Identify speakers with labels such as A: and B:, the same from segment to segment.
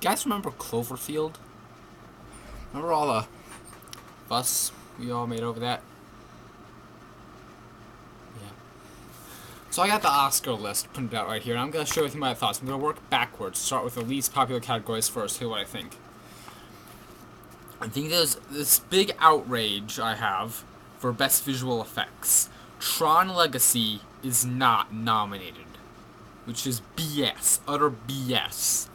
A: guys remember Cloverfield? Remember all the fuss we all made over that? Yeah. So I got the Oscar list printed out right here, and I'm going to share with you my thoughts. I'm going to work backwards, start with the least popular categories first, see what I think. I think there's this big outrage I have for Best Visual Effects. Tron Legacy is not nominated, which is BS, utter BS.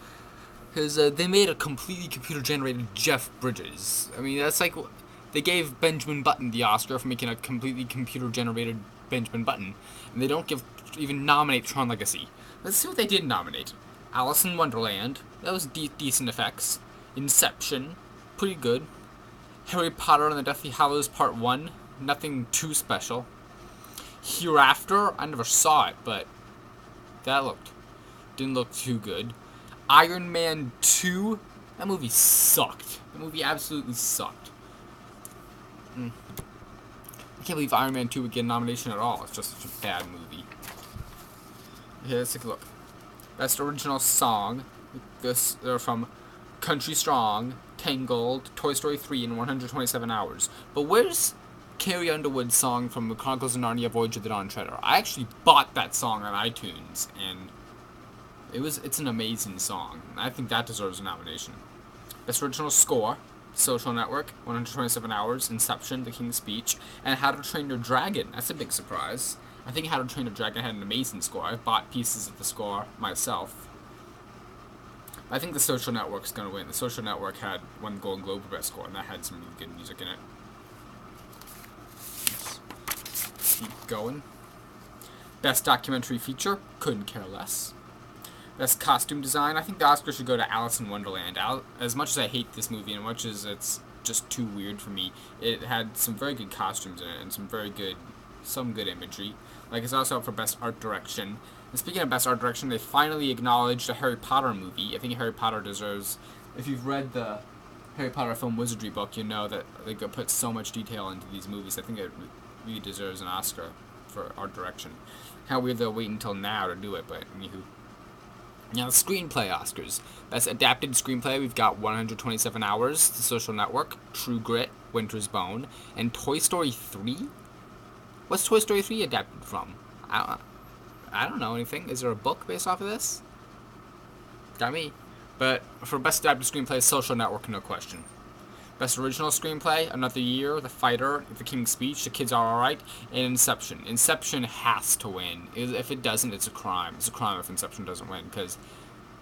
A: Because they made a completely computer-generated Jeff Bridges. I mean, that's like they gave Benjamin Button the Oscar for making a completely computer-generated Benjamin Button, and they don't even nominate Tron Legacy. Let's see what they did nominate. Alice in Wonderland, that was decent effects. Inception, pretty good. Harry Potter and the Deathly Hallows Part 1, nothing too special. Hereafter, I never saw it, but that didn't look too good. Iron Man 2, that movie sucked. That movie absolutely sucked. I can't believe Iron Man 2 would get a nomination at all. It's just such a bad movie. Okay, let's take a look. Best Original Song. They're from Country Strong, Tangled, Toy Story 3, and 127 Hours. But where's Carrie Underwood's song from The Chronicles of Narnia: Voyage of the Dawn Treader? I actually bought that song on iTunes, and it's an amazing song. I think that deserves a nomination. Best Original Score, Social Network, 127 Hours, Inception, The King's Speech, and How to Train Your Dragon. That's a big surprise. I think How to Train Your Dragon had an amazing score. I bought pieces of the score myself. I think The Social Network's going to win. The Social Network had won Golden Globe for Best Score, and that had some really good music in it. Let's keep going. Best Documentary Feature, couldn't care less. Best Costume Design, I think the Oscar should go to Alice in Wonderland. As much as I hate this movie, and much as it's just too weird for me, it had some very good costumes in it, and some good imagery. Like, it's also up for Best Art Direction. And speaking of Best Art Direction, they finally acknowledged a Harry Potter movie. I think Harry Potter deserves... If you've read the Harry Potter film Wizardry book, you know that they put so much detail into these movies. I think it really deserves an Oscar for Art Direction. How weird they'll wait until now to do it, but anywho. Now, the Screenplay Oscars. Best Adapted Screenplay, we've got 127 Hours, The Social Network, True Grit, Winter's Bone, and Toy Story 3? What's Toy Story 3 adapted from? I don't know anything. Is there a book based off of this? Got me. But for Best Adapted Screenplay, Social Network, no question. Best Original Screenplay, Another Year, The Fighter, The King's Speech, The Kids Are Alright, and Inception. Inception has to win. If it doesn't, it's a crime. It's a crime if Inception doesn't win, because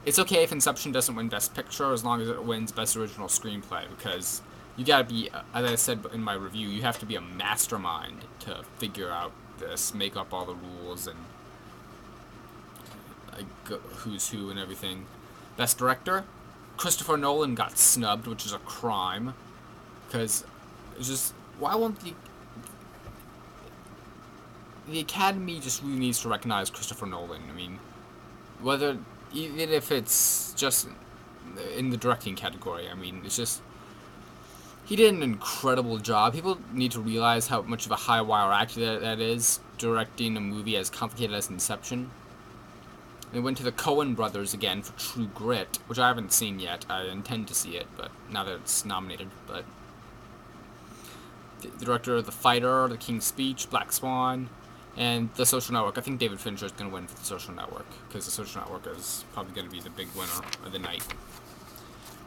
A: it's okay if Inception doesn't win Best Picture as long as it wins Best Original Screenplay, because you gotta be, as I said in my review, you have to be a mastermind to figure out this, make up all the rules, and like, who's who and everything. Best Director, Christopher Nolan got snubbed, which is a crime. Because it's just, why won't the Academy just really needs to recognize Christopher Nolan? I mean, even if it's just in the directing category, I mean, it's just, he did an incredible job. People need to realize how much of a high wire act that is, directing a movie as complicated as Inception. They went to the Coen brothers again for True Grit, which I haven't seen yet. I intend to see it, but now that it's nominated, but the director of The Fighter, The King's Speech, Black Swan, and The Social Network. I think David Fincher is going to win for The Social Network, because The Social Network is probably going to be the big winner of the night.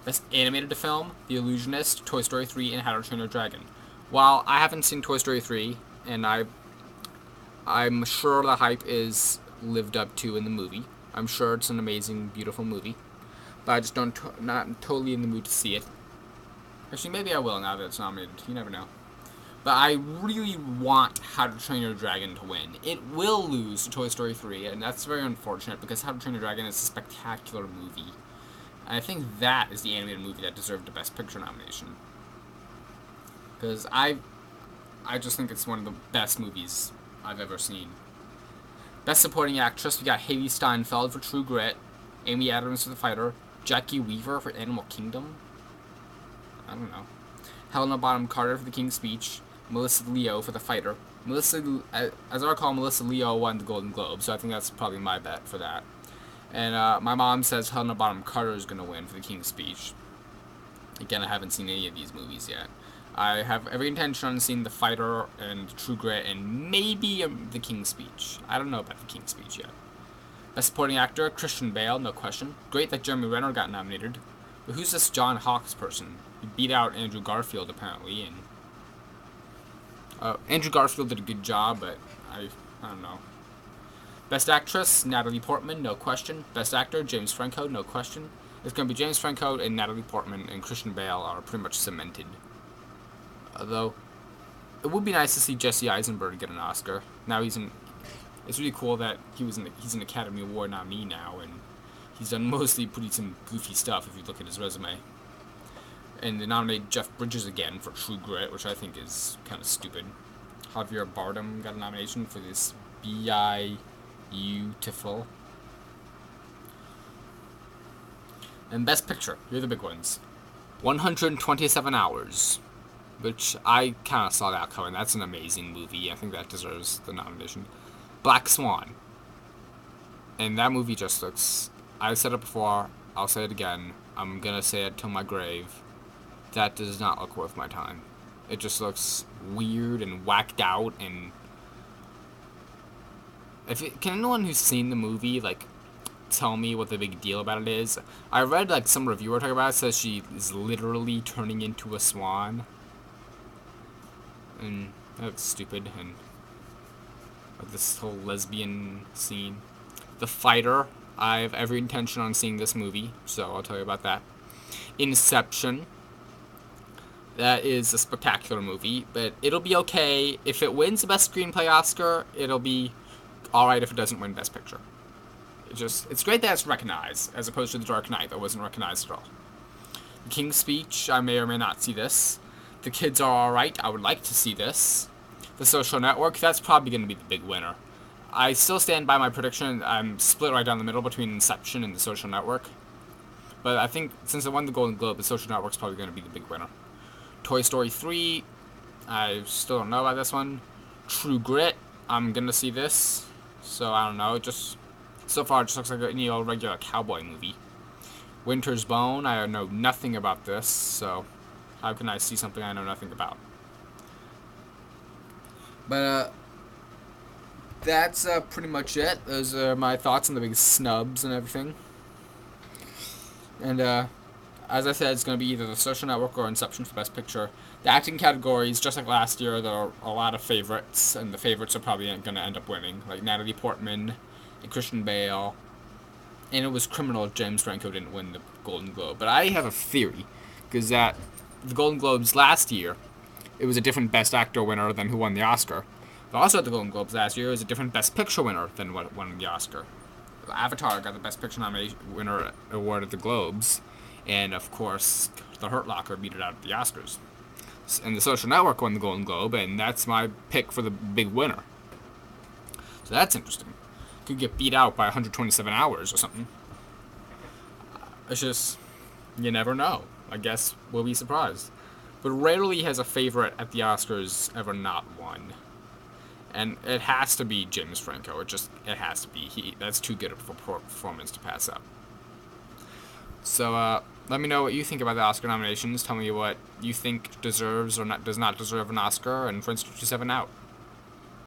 A: Best Animated Film, The Illusionist, Toy Story 3, and How to Train Your Dragon. While I haven't seen Toy Story 3, and I'm sure the hype is lived up to in the movie. I'm sure it's an amazing, beautiful movie, but I just not totally in the mood to see it. Actually, maybe I will now that it's nominated. You never know. But I really want How to Train Your Dragon to win. It will lose to Toy Story 3, and that's very unfortunate because How to Train Your Dragon is a spectacular movie. And I think that is the animated movie that deserved the Best Picture nomination. Because I just think it's one of the best movies I've ever seen. Best Supporting Actress, we got Haley Steinfeld for True Grit, Amy Adams for The Fighter, Jackie Weaver for Animal Kingdom. I don't know. Helena Bonham Carter for The King's Speech, Melissa Leo for The Fighter. As I recall, Melissa Leo won the Golden Globe, so I think that's probably my bet for that. And my mom says Helena Bonham Carter is going to win for The King's Speech. Again, I haven't seen any of these movies yet. I have every intention on seeing The Fighter and True Grit and maybe The King's Speech. I don't know about The King's Speech yet. Best Supporting Actor, Christian Bale, no question. Great that Jeremy Renner got nominated. But who's this John Hawkes person? He beat out Andrew Garfield, apparently, and Andrew Garfield did a good job, but I don't know. Best Actress, Natalie Portman, no question. Best Actor, James Franco, no question. It's going to be James Franco and Natalie Portman and Christian Bale are pretty much cemented. Although, it would be nice to see Jesse Eisenberg get an Oscar. Now it's really cool that he's an Academy Award nominee now, and he's done mostly pretty some goofy stuff if you look at his resume. And they nominated Jeff Bridges again for True Grit, which I think is kind of stupid. Javier Bardem got a nomination for this Beautiful. And Best Picture, here are the big ones. 127 Hours, which I kind of saw that coming. That's an amazing movie. I think that deserves the nomination. Black Swan. And that movie just looks... I said it before, I'll say it again. I'm going to say it till my grave. That does not look worth my time. It just looks weird and whacked out, and... Can anyone who's seen the movie, like, tell me what the big deal about it is? I read, like, some reviewer talking about it, says she is literally turning into a swan. And that's stupid, and like this whole lesbian scene. The Fighter, I have every intention on seeing this movie, so I'll tell you about that. Inception, that is a spectacular movie, but it'll be okay. If it wins the Best Screenplay Oscar, it'll be alright if it doesn't win Best Picture. It's great that it's recognized, as opposed to The Dark Knight, that wasn't recognized at all. The King's Speech, I may or may not see this. The Kids Are Alright, I would like to see this. The Social Network, that's probably going to be the big winner. I still stand by my prediction. I'm split right down the middle between Inception and The Social Network. But I think since it won the Golden Globe, The Social Network's probably going to be the big winner. Toy Story 3, I still don't know about this one. True Grit, I'm going to see this. So I don't know, so far it just looks like any old regular cowboy movie. Winter's Bone, I know nothing about this, so how can I see something I know nothing about? But, that's pretty much it. Those are my thoughts on the big snubs and everything. And, as I said, it's going to be either The Social Network or Inception for Best Picture. The acting categories, just like last year, there are a lot of favorites, and the favorites are probably going to end up winning, like Natalie Portman and Christian Bale. And it was criminal if James Franco didn't win the Golden Globe. But I have a theory, because that the Golden Globes last year, it was a different Best Actor winner than who won the Oscar. But also at the Golden Globes last year, it was a different Best Picture winner than what won the Oscar. Avatar got the Best Picture winner award at the Globes, and of course, The Hurt Locker beat it out at the Oscars. And The Social Network won the Golden Globe, and that's my pick for the big winner. So that's interesting. Could get beat out by 127 hours or something. It's just, you never know. I guess we'll be surprised. But rarely has a favorite at the Oscars ever not won. And it has to be James Franco. It has to be. That's too good of a performance to pass up. So, let me know what you think about the Oscar nominations. Tell me what you think deserves or does not deserve an Oscar. And Prince 57 out.